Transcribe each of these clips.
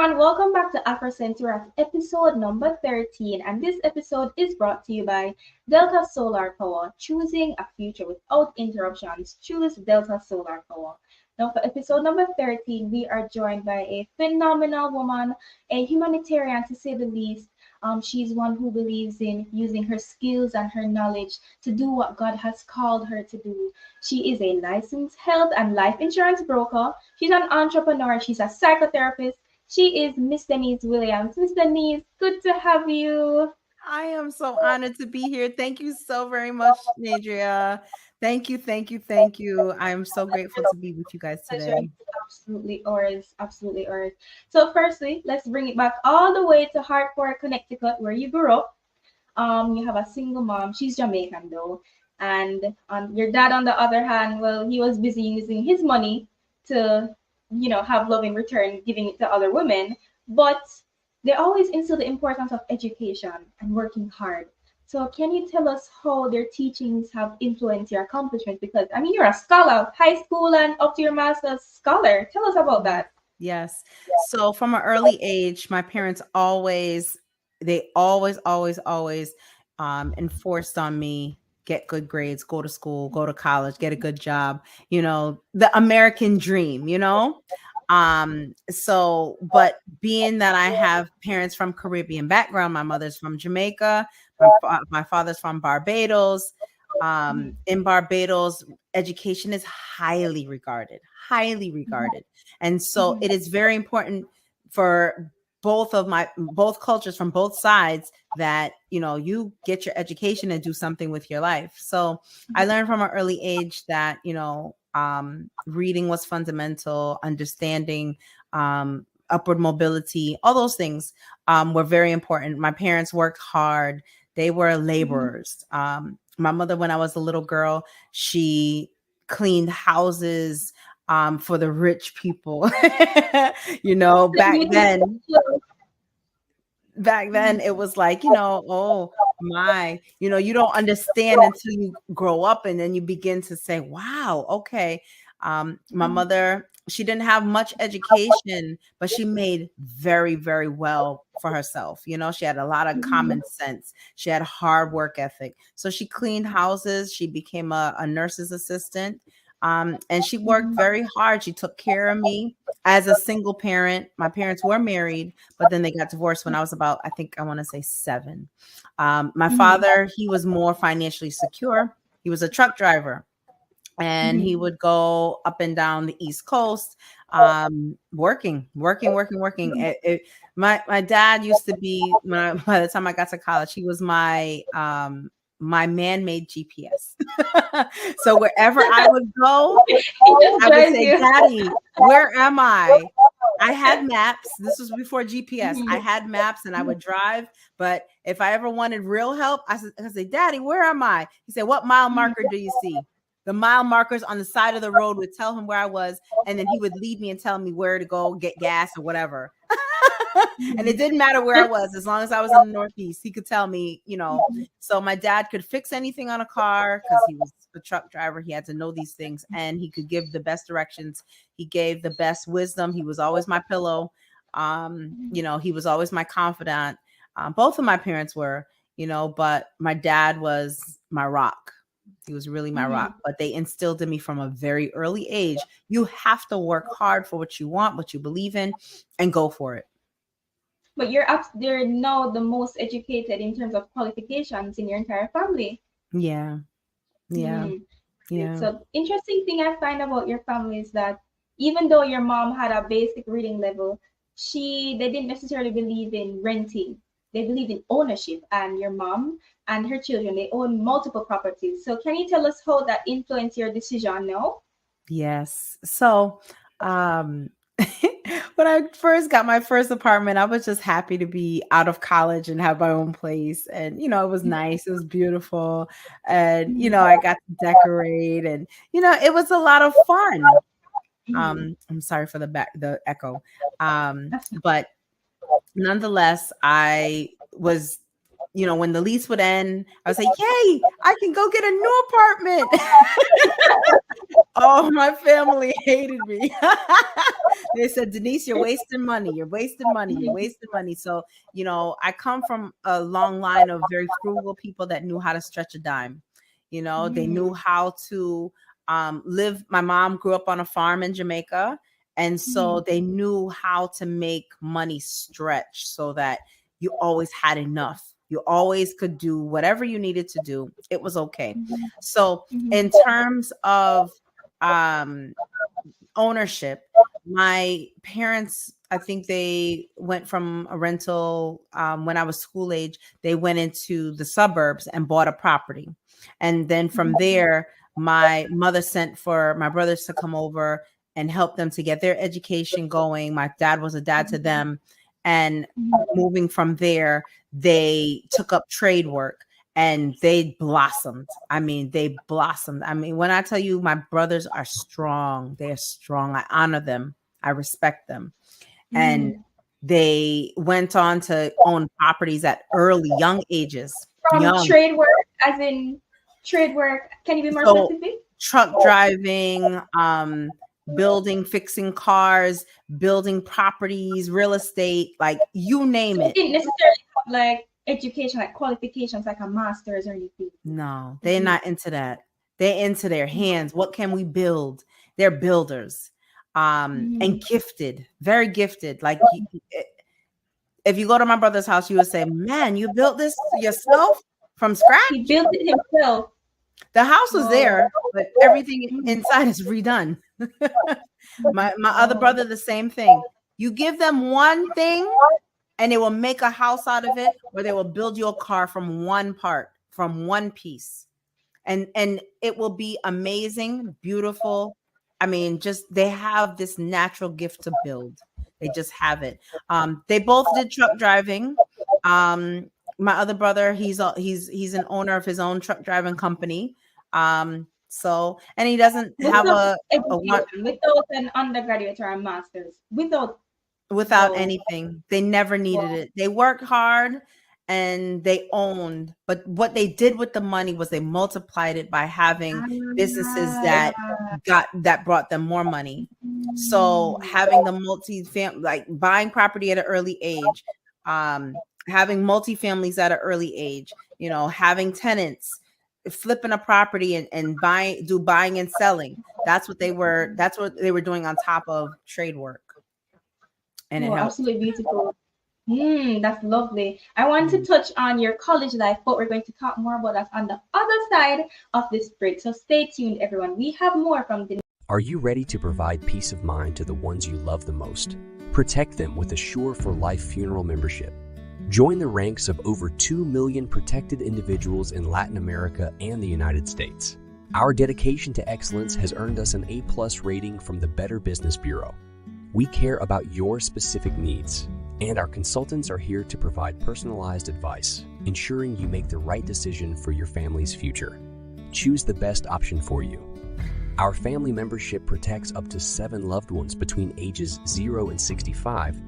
everyone, welcome back to Afrocents. We're at episode number 13, and this episode is brought to you by Delta Solar Power. Choosing a future without interruptions. Choose Delta Solar Power. Now, for episode number 13, we are joined by a phenomenal woman, a humanitarian to say the least. She's one who believes in using her skills and her knowledge to do what God has called her to do. She is a licensed health and life insurance broker. She's an entrepreneur. She's a psychotherapist. She is Miss Denise Williams. Miss Denise, good to have you. I am so honored to be here. Thank you so very much, Nadria. Thank you, thank you, thank you. I am so grateful to be with you guys Pleasure today. is absolutely ours. Absolutely ours. So, firstly, let's bring it back all the way to Hartford, Connecticut, where you grew up. You have a single mom. She's Jamaican though, and your dad, on the other hand, well, he was busy using his money to, have love in return, giving it to other women. But they always instill the importance of education and working hard. So, can you tell us how their teachings have influenced your accomplishments? Because I mean, you're a scholar, high school and up to your master's scholar. Tell us about that. Yes. So from an early age, my parents always enforced on me, get good grades, go to school, go to college, get a good job, the American dream, but being that I have parents from Caribbean background, my mother's from Jamaica, my father's from Barbados. In Barbados, education is highly regarded. And so it is very important for both cultures from both sides that, you get your education and do something with your life. So I learned from an early age that, reading was fundamental, understanding, upward mobility, all those things were very important. My parents worked hard. They were laborers. My mother, when I was a little girl, she cleaned houses for the rich people. Back then it was like, oh my, you don't understand until you grow up and then you begin to say, wow, okay. My mother, she didn't have much education, but she made very, very well for herself. She had a lot of common sense. She had hard work ethic. So she cleaned houses. She became a nurse's assistant. And she worked very hard. She took care of me as a single parent. My parents were married, but then they got divorced when I was about, I want to say 7. My father, he was more financially secure. He was a truck driver. And he would go up and down the East Coast, working. My dad used to be, by the time I got to college, he was my man-made GPS. So wherever I would go, I would say, Daddy, where am I? I had maps. This was before GPS. I had maps and I would drive. But if I ever wanted real help, I say, Daddy, where am I? He said, what mile marker do you see? The mile markers on the side of the road would tell him where I was. And then he would lead me and tell me where to go get gas or whatever. And it didn't matter where I was, as long as I was in the Northeast, he could tell me, So my dad could fix anything on a car because he was a truck driver. He had to know these things and he could give the best directions. He gave the best wisdom. He was always my pillow. He was always my confidant. Both of my parents were, but my dad was my rock. He was really my rock, but they instilled in me from a very early age. You have to work hard for what you want, what you believe in, and go for it. But you're now the most educated in terms of qualifications in your entire family. Yeah. So interesting thing I find about your family is that even though your mom had a basic reading level, they didn't necessarily believe in renting. They believe in ownership, and your mom and her children, they own multiple properties. So can you tell us how that influenced your decision now? Yes. So when I first got my first apartment, I was just happy to be out of college and have my own place. And, it was nice. It was beautiful. And, I got to decorate and, it was a lot of fun. I'm sorry for the echo. But nonetheless, I was, when the lease would end, I was like, yay, I can go get a new apartment. Oh, my family hated me. They said, Denise, you're wasting money. You're wasting money. You're wasting money. So, I come from a long line of very frugal people that knew how to stretch a dime. They knew how to live. My mom grew up on a farm in Jamaica. And so they knew how to make money stretch so that you always had enough. You always could do whatever you needed to do. It was okay. So in terms of ownership, my parents, I think they went from a rental when I was school age. They went into the suburbs and bought a property. And then from there, my mother sent for my brothers to come over and help them to get their education going. My dad was a dad to them. And moving from there, they took up trade work. And they blossomed. I mean, they blossomed. I mean, when I tell you my brothers are strong, they're strong. I honor them. I respect them. And they went on to own properties at young ages. From trade work, as in trade work. Can you be more specific? Truck driving, building, fixing cars, building properties, real estate, like you name it. Didn't necessarily have like education, like qualifications, like a master's or anything. No, they're not into that. They're into their hands. What can we build? They're builders, and gifted, very gifted. Like if you go to my brother's house, you would say, "Man, you built this yourself from scratch." He built it himself. The house was there, but everything inside is redone. My other brother, the same thing. You give them one thing, and they will make a house out of it, or they will build you a car from one part, from one piece. And it will be amazing, beautiful. I mean, just they have this natural gift to build. They just have it. They both did truck driving. My other brother, he's an owner of his own truck driving company. So, and he doesn't have without an undergraduate or a master's, without anything. They never needed it. They worked hard and they owned, but what they did with the money was they multiplied it by having businesses that brought them more money. So having the multi-family, like buying property at an early age, having multi-families at an early age, having tenants, flipping a property and buying and selling. That's what they were doing on top of trade work. And it helped. Absolutely beautiful. That's lovely. I want to touch on your college life, but we're going to talk more about that on the other side of this break. So stay tuned, everyone. We have more from the. Are you ready to provide peace of mind to the ones you love the most? Protect them with Assure for Life funeral membership. Join the ranks of over 2 million protected individuals in Latin America and the United States. Our dedication to excellence has earned us an A+ rating from the Better Business Bureau. We care about your specific needs, and our consultants are here to provide personalized advice, ensuring you make the right decision for your family's future. Choose the best option for you. Our family membership protects up to 7 loved ones between ages 0 and 65,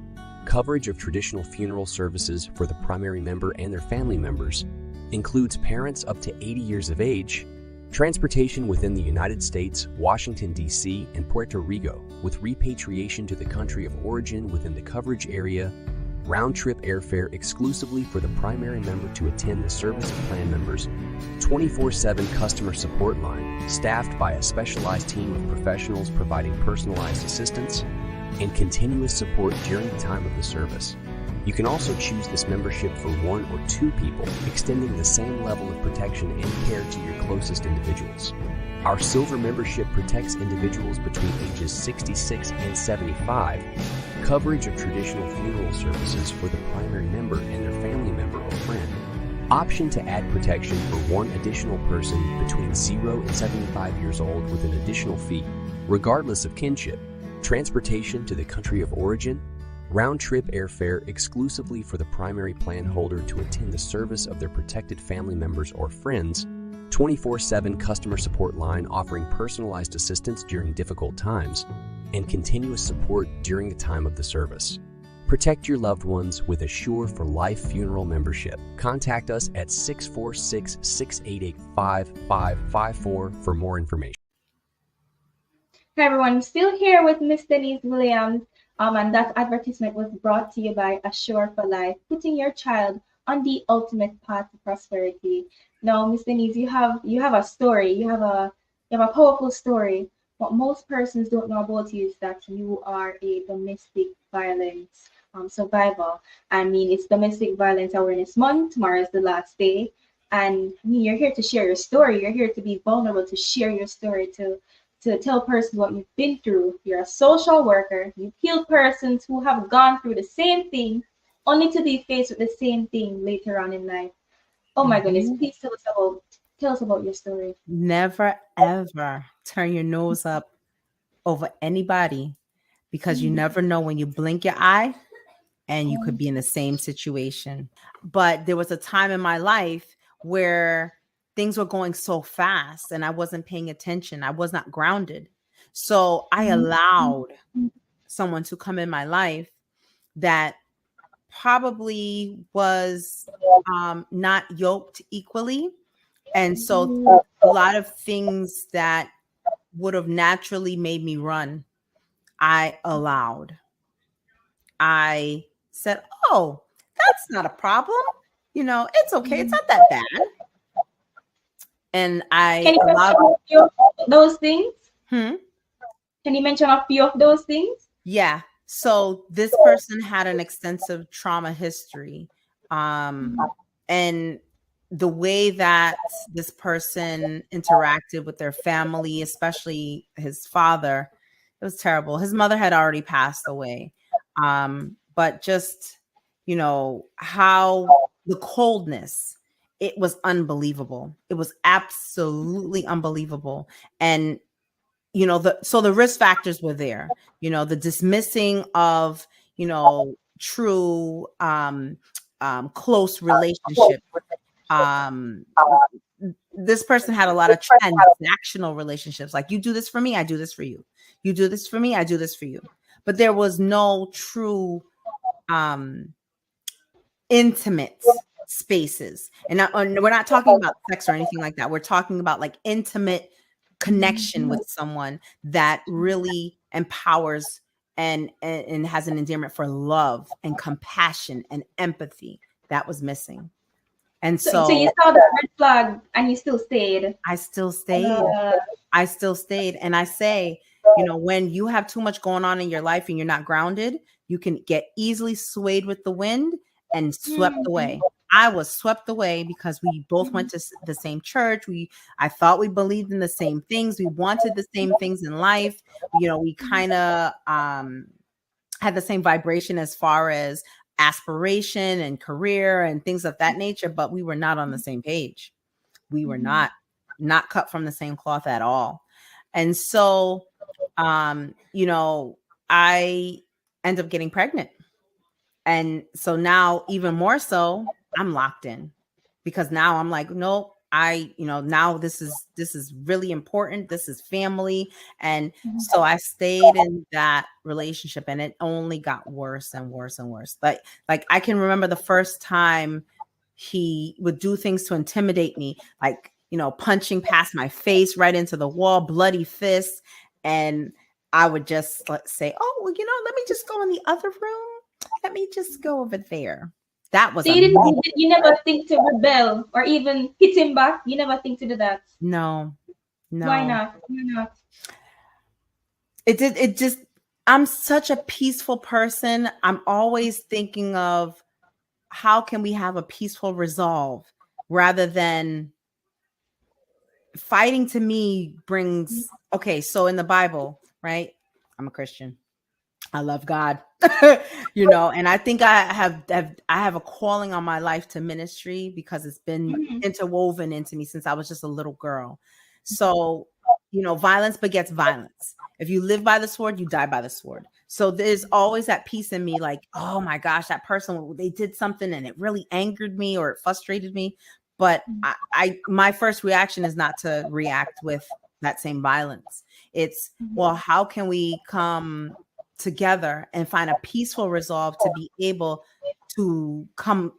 coverage of traditional funeral services for the primary member and their family members, includes parents up to 80 years of age, transportation within the United States, Washington, D.C., and Puerto Rico, with repatriation to the country of origin within the coverage area, round-trip airfare exclusively for the primary member to attend the service plan members, 24/7 customer support line, staffed by a specialized team of professionals providing personalized assistance, and continuous support during the time of the service. You can also choose this membership for 1 or 2 people, extending the same level of protection and care to your closest individuals. Our Silver membership protects individuals between ages 66 and 75, coverage of traditional funeral services for the primary member and their family member or friend, option to add protection for 1 additional person between 0 and 75 years old with an additional fee, regardless of kinship, transportation to the country of origin, round-trip airfare exclusively for the primary plan holder to attend the service of their protected family members or friends, 24/7 customer support line offering personalized assistance during difficult times, and continuous support during the time of the service. Protect your loved ones with Assure for Life funeral membership. Contact us at 646-688-5554 for more information. Hi everyone, still here with Miss Denise Williams. And that advertisement was brought to you by Assure for Life, putting your child on the ultimate path to prosperity. Now, Miss Denise, you have a story. You have a powerful story. What most persons don't know about you is that you are a domestic violence survivor. I mean, it's Domestic Violence Awareness Month. Tomorrow is the last day. And I mean, you're here to share your story. You're here to be vulnerable, to share your story, to tell persons what you've been through. You're a social worker. You heal persons who have gone through the same thing, only to be faced with the same thing later on in life. Oh my goodness! Mhm. Please tell us about your story. Never ever turn your nose up over anybody because you Mm, never know when you blink your eye and you could mm, be in the same situation. But there was a time in my life where things were going so fast and I wasn't paying attention. I was not grounded. So I mm, allowed mm, someone to come in my life that probably was not yoked equally. And so mm. a lot of things that would have naturally made me run, I allowed. I said, "Oh, that's not a problem. It's okay. It's not that bad." And Can I you mention allowed. a few of those things? Hmm. Can you mention a few of those things? Yeah. So this person had an extensive trauma history. And the way that this person interacted with their family, especially his father, it was terrible. His mother had already passed away. But just, how the coldness, it was unbelievable. It was absolutely unbelievable. And the risk factors were there, the dismissing of true close relationship. um this person had a lot of transactional relationships, like, you do this for me, I do this for you, you do this for me, I do this for you, but there was no true um intimate spaces. And we're not talking about sex or anything like that. We're talking about like intimate connection with someone that really empowers and has an endearment for love and compassion and empathy. That was missing. And So you so saw the red flag and you still stayed. I still stayed. Uh, I still stayed. And I say, when you have too much going on in your life and you're not grounded, you can get easily swayed with the wind and swept mm, away. I was swept away because we both went to the same church. I thought we believed in the same things. We wanted the same things in life. We kind of had the same vibration as far as aspiration and career and things of that nature, but we were not on the same page. We were not cut from the same cloth at all. And so I end up getting pregnant. And so now, even more so, I'm locked in, because now I'm like, nope, now this is really important. This is family. And so I stayed in that relationship, and it only got worse and worse and worse. Like I can remember the first time he would do things to intimidate me, like, punching past my face right into the wall, bloody fists. And I would just say, oh, well, let me just go in the other room. Let me just go over there. That was so a you never think to rebel or even hit him back. You never think to do that. no, Why no. not? Why not? It just, I'm such a peaceful person. I'm always thinking of how can we have a peaceful resolve, rather than fighting. To me brings, okay, so in the Bible, right? I'm a Christian. I love God. And I think I have a calling on my life to ministry, because it's been Mhm, interwoven into me since I was just a little girl. So, violence begets violence. If you live by the sword, you die by the sword. So there's always that piece in me, like, oh my gosh, that person, they did something and it really angered me or it frustrated me. But my first reaction is not to react with that same violence. It's, well, how can we come together and find a peaceful resolve to be able to come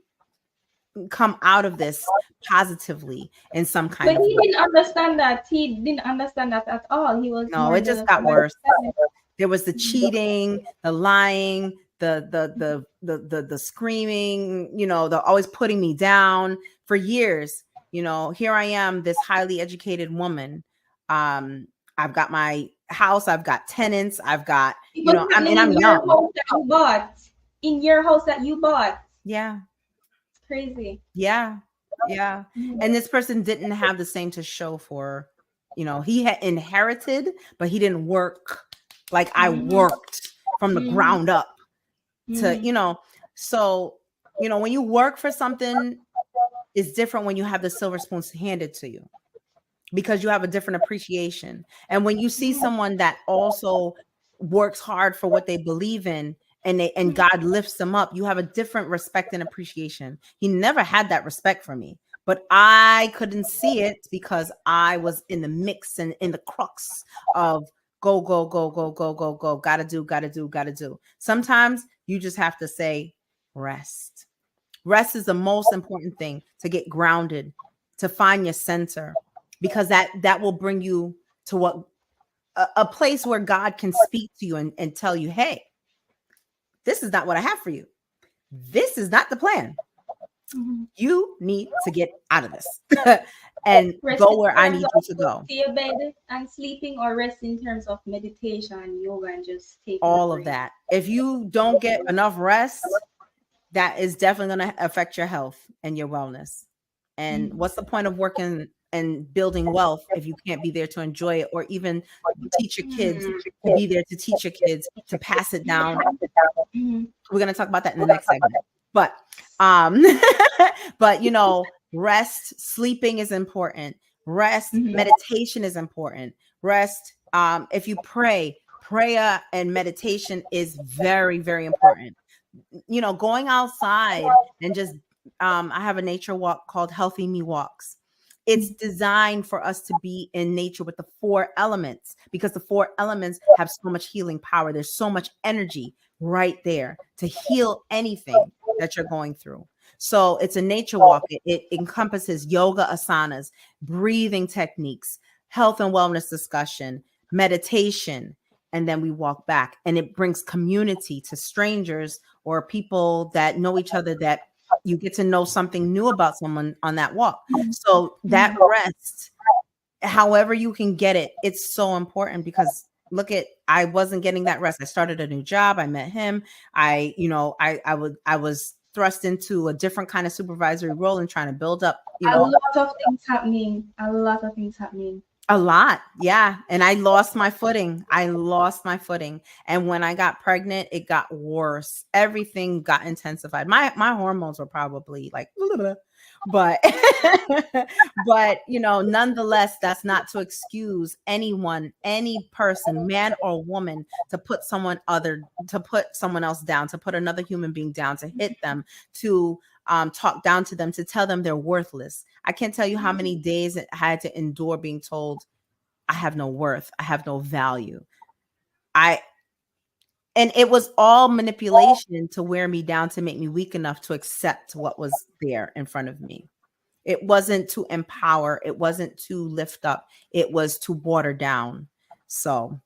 come out of this positively in some kind But of he way. didn't understand that. He didn't understand that at all. He was No, more it just the got worse. understanding. There was the cheating, the lying, the screaming, you know, the always putting me down for years. You know, here I am, this highly educated woman. I've got my house, I've got tenants, I've got, It you was know, happening I'm in your young. house that you bought. In your house that you bought. Yeah. It's crazy. Yeah. Yeah. And this person didn't have the same to show for, you know, he had inherited, but he didn't work like I worked from the ground up to, you know. So, you know, when you work for something, it's different when you have the silver spoons handed to you, because you have a different appreciation. And when you see someone that also works hard for what they believe in, and God lifts them up, you have a different respect and appreciation. He never had that respect for me, but I couldn't see it because I was in the mix and in the crux of go, go, go, go, go, go, go, gotta do, gotta do, gotta do. Sometimes you just have to say rest. Rest is the most important thing, to get grounded, to find your center, because that will bring you to what a place where God can speak to you and tell you, hey, this is not what I have for you. This is not the plan. You need to get out of this and Rest go in where I terms need of you to go. to your bed and sleeping, or rest in terms of meditation, yoga, and just taking a All of break. that. If you don't get enough rest, that is definitely going to affect your health and your wellness. And what's the point of working and building wealth if you can't be there to enjoy it, or even teach your kids, to be there to teach your kids, to pass it down? We're going to talk about that in the next segment. But but you know, rest, sleeping is important. Rest, meditation is important. Rest, if you pray, prayer and meditation is very, very important. You know, going outside and just I have a nature walk called Healthy Me Walks. It's designed for us to be in nature with the 4 elements, because the 4 elements have so much healing power. There's so much energy right there to heal anything that you're going through. So it's a nature walk. It encompasses yoga asanas, breathing techniques, health and wellness discussion, meditation, and then we walk back, and it brings community to strangers or people that know each other, that you get to know something new about someone on that walk. So that rest, however you can get it, it's so important, because look at, I wasn't getting that rest. I started a new job. I met him. I was thrust into a different kind of supervisory role and trying to build up, you know, a lot of things happening. a lot. Yeah. And I lost my footing. And when I got pregnant, it got worse. Everything got intensified. My hormones were probably like, but, but, you know, nonetheless, that's not to excuse anyone, any person, man or woman, to put someone else down, to put another human being down, to hit them, to talk down to them, to tell them they're worthless. I can't tell you how many days I had to endure being told I have no worth, I have no value. And it was all manipulation to wear me down, to make me weak enough to accept what was there in front of me. It wasn't to empower, it wasn't to lift up, it was to water down. So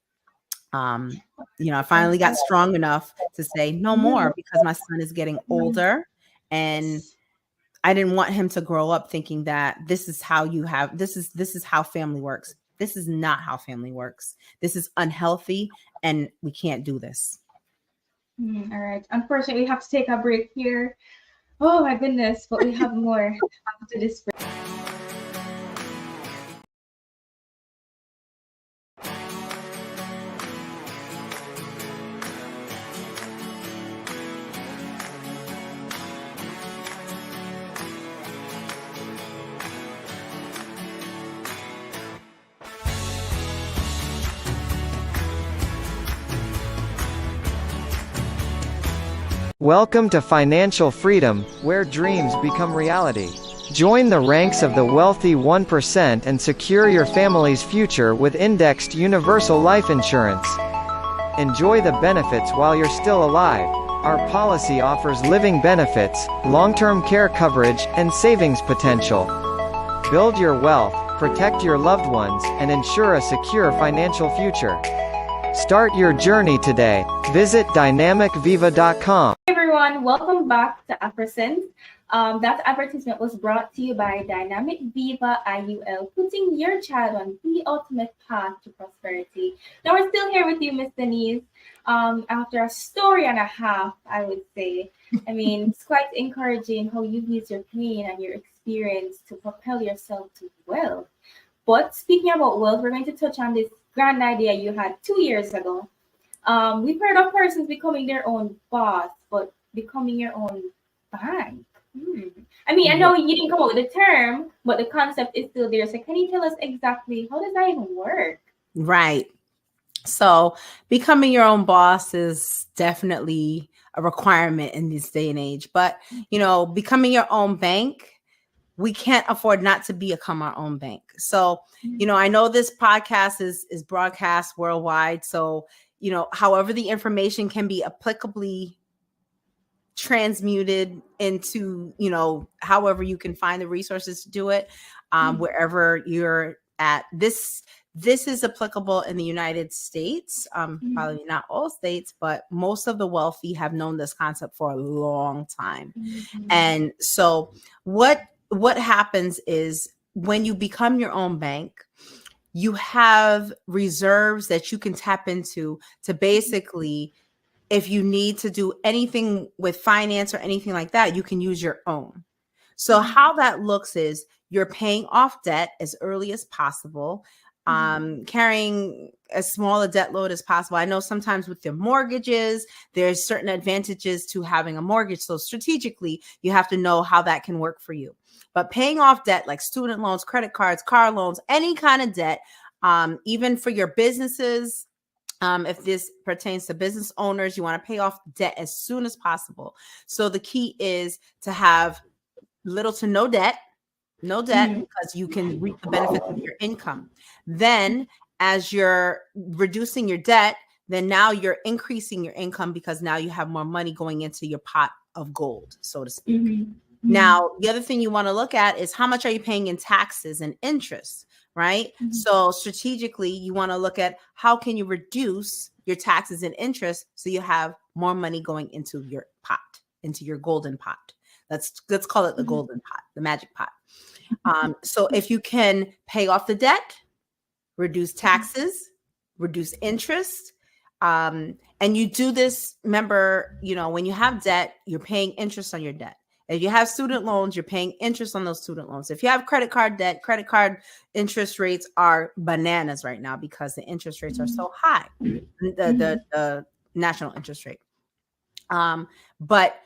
you know, I finally got strong enough to say no more, because my son is getting older, and I didn't want him to grow up thinking that this is how family works. This is not how family works. This is unhealthy, and we can't do this. All right. Unfortunately, we have to take a break here. Oh my goodness, but we have more after this break. Welcome to Financial Freedom, where dreams become reality. Join the ranks of the wealthy 1% and secure your family's future with indexed universal life insurance. Enjoy the benefits while you're still alive. Our policy offers living benefits, long-term care coverage, and savings potential. Build your wealth, protect your loved ones, and ensure a secure financial future. Start your journey today. Visit dynamicviva.com. Hey everyone, welcome back to Afrocents. That advertisement was brought to you by Dynamic Viva IUL, putting your child on the ultimate path to prosperity. Now we're still here with you, Miss Denise. After a story and a half, I would say. I mean, it's quite encouraging how you've used your pain and your experience to propel yourself to wealth. But speaking about wealth, we're going to touch on this grand idea you had 2 years ago. We've heard of persons becoming their own boss, but becoming your own bank. I mean, I know you didn't come up with the term, but the concept is still there. So can you tell us exactly how does that even work? Right. So becoming your own boss is definitely a requirement in this day and age. But, becoming your own bank, we can't afford not to become our own bank. So, I know this podcast is broadcast worldwide. So, however the information can be applicably transmuted into, however you can find the resources to do it, wherever you're at. This is applicable in the United States, probably not all states, but most of the wealthy have known this concept for a long time. And so what happens is when you become your own bank, you have reserves that you can tap into to basically, if you need to do anything with finance or anything like that, you can use your own. So how that looks is you're paying off debt as early as possible, carrying as small a debt load as possible. I know sometimes with your mortgages, there's certain advantages to having a mortgage. So strategically, you have to know how that can work for you. But paying off debt like student loans, credit cards, car loans, any kind of debt, even for your businesses, if this pertains to business owners, you want to pay off debt as soon as possible. So the key is to have little to no debt, because you can reap the benefits of your income. Then as you're reducing your debt, then now you're increasing your income because now you have more money going into your pot of gold, so to speak. Now, the other thing you want to look at is how much are you paying in taxes and interest, right? So strategically, you want to look at how can you reduce your taxes and interest so you have more money going into your pot, into your golden pot. Let's call it the golden pot, the magic pot. So if you can pay off the debt, reduce taxes, reduce interest, and you do this, remember, when you have debt, you're paying interest on your debt. If you have student loans, you're paying interest on those student loans. If you have credit card debt, credit card interest rates are bananas right now because the interest rates are so high, the national interest rate. But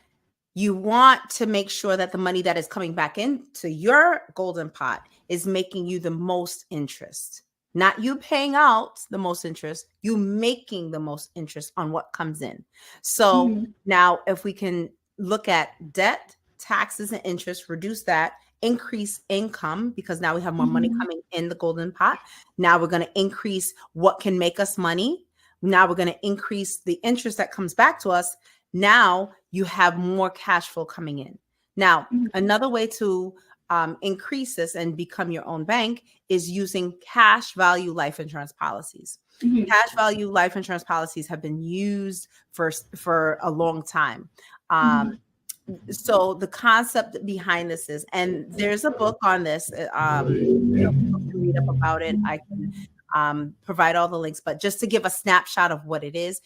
you want to make sure that the money that is coming back into your golden pot is making you the most interest. Not you paying out the most interest, you making the most interest on what comes in. So now if we can look at debt, taxes, and interest, reduce that, increase income, because now we have more money coming in the golden pot. Now we're going to increase what can make us money. Now we're going to increase the interest that comes back to us. Now you have more cash flow coming in. Now, another way to increase this and become your own bank is using cash value life insurance policies. Cash value life insurance policies have been used for a long time. So the concept behind this is, and there's a book on this, people can read up about it. I can provide all the links, but just to give a snapshot of what it is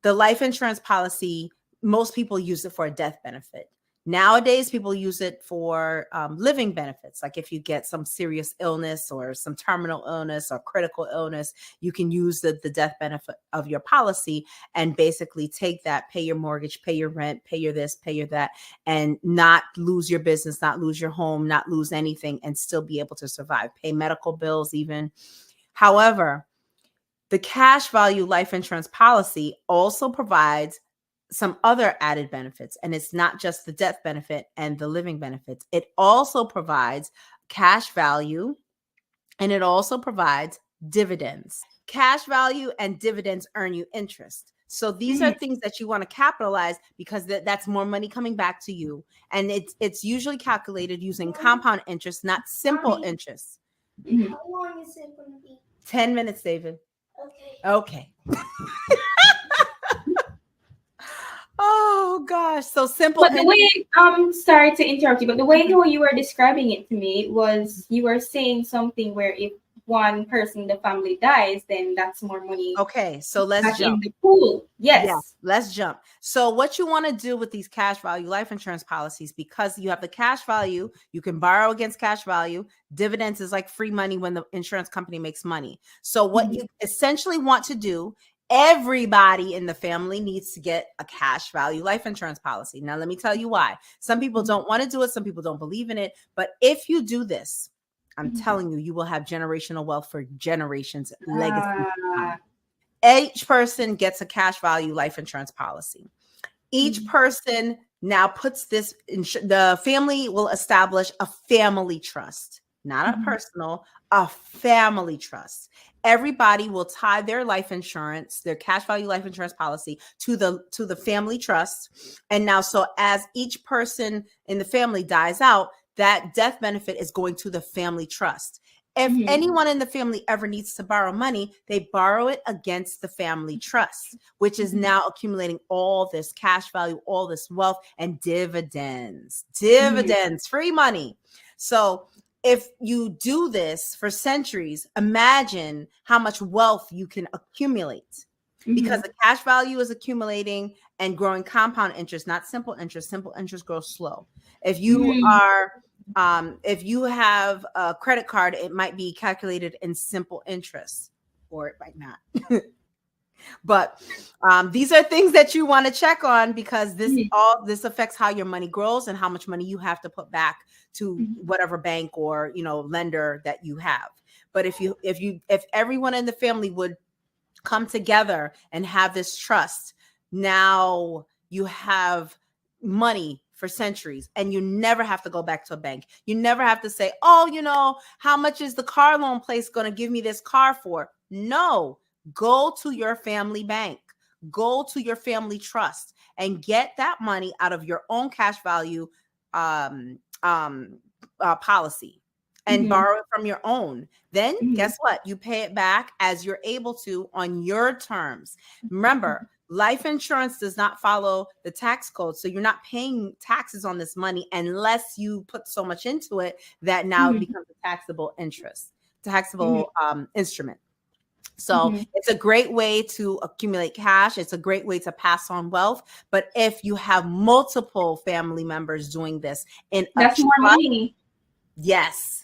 the life insurance policy, most people use it for a death benefit. Nowadays, people use it for living benefits. Like if you get some serious illness or some terminal illness or critical illness, you can use the death benefit of your policy and basically take that, pay your mortgage, pay your rent, pay your this, pay your that, and not lose your business, not lose your home, not lose anything, and still be able to survive, pay medical bills even. However, the cash value life insurance policy also provides some other added benefits. And it's not just the death benefit and the living benefits. It also provides cash value and it also provides dividends. Cash value and dividends earn you interest. So these are things that you want to capitalize because that's more money coming back to you. And it's usually calculated using compound interest, not simple interest. Mhm. How long is it going to be? 10 minutes, David. Okay. Okay. Oh gosh. So simple. But the way, sorry to interrupt you, but the way how you were describing it to me was you were saying something where if one person in the family dies, then that's more money Okay, so let's back jump. in the pool. Yes. Yeah, let's jump. So what you want to do with these cash value life insurance policies, because you have the cash value, you can borrow against cash value. Dividends is like free money when the insurance company makes money. So what you essentially want to do, everybody in the family needs to get a cash value life insurance policy. Now, let me tell you why. Some people don't want to do it. Some people don't believe in it. But if you do this, I'm telling you, you will have generational wealth for generations, legacy. Each person gets a cash value life insurance policy. Each person now puts this, the family will establish a family trust, not a personal, a family trust. Everybody will tie their life insurance, their cash value life insurance policy to the family trust. And now, so as each person in the family dies out, that death benefit is going to the family trust. If anyone in the family ever needs to borrow money, they borrow it against the family trust, which is now accumulating all this cash value, all this wealth, and dividends, free money. So if you do this for centuries, imagine how much wealth you can accumulate, because the cash value is accumulating and growing compound interest, not simple interest. Simple interest grows slow. If you are if you have a credit card, it might be calculated in simple interest, or it might not. But these are things that you want to check on, because this affects how your money grows and how much money you have to put back to whatever bank or lender that you have. But if everyone in the family would come together and have this trust, now you have money for centuries, and you never have to go back to a bank. You never have to say, oh, how much is the car loan place going to give me this car for? No, go to your family bank, go to your family trust, and get that money out of your own cash value policy, and borrow it from your own. Then guess what? You pay it back as you're able to on your terms. Remember, life insurance does not follow the tax code. So you're not paying taxes on this money unless you put so much into it that now it becomes a taxable instrument. So it's a great way to accumulate cash. It's a great way to pass on wealth. But if you have multiple family members doing this that's more money. Yes.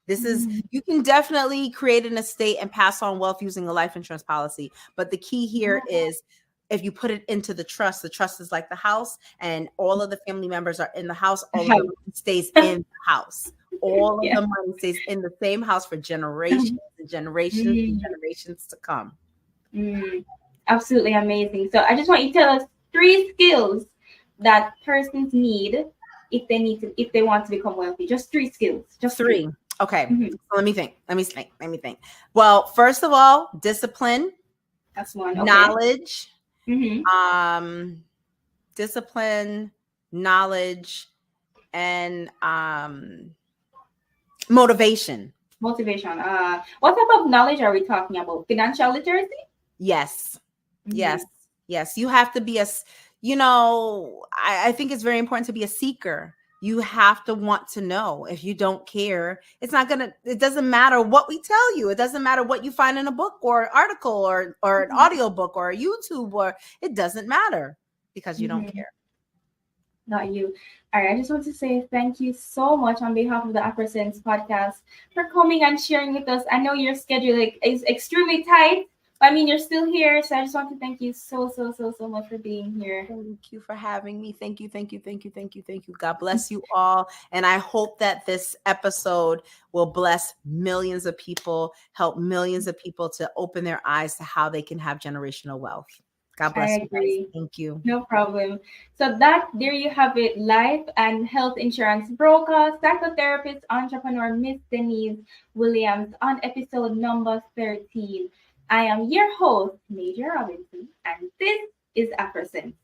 This is, you can definitely create an estate and pass on wealth using a life insurance policy. But the key here is, if you put it into the trust is like the house, and all of the family members are in the house. All of the money stays in the house. All of the money stays in the same house for generations and generations and generations to come. Absolutely amazing. So I just want you to tell us 3 skills that persons need if they want to become wealthy. Just 3 skills. Just 3. Okay. So let me think. Let me think. Well, first of all, discipline. That's one. Okay. Knowledge. Discipline, knowledge, and motivation. What type of knowledge are we talking about? Financial literacy? Yes. You have to be I think it's very important to be a seeker. You have to want to know. If you don't care, it doesn't matter what we tell you. It doesn't matter what you find in a book or article or an audio book or YouTube, or it doesn't matter, because you don't care. Not you. All right. I just want to say thank you so much on behalf of the Afrocents podcast for coming and sharing with us. I know your schedule is extremely tight. I mean, you're still here, so I just want to thank you so much for being here. Thank you for having me. Thank you. God bless you all. And I hope that this episode will bless millions of people, help millions of people to open their eyes to how they can have generational wealth. God bless you guys. Thank you. No problem. So there you have it. Life and health insurance broker, psychotherapist, entrepreneur, Miss Denise Williams on episode number 13. I am your host, Major Robinson, and this is Afrocents.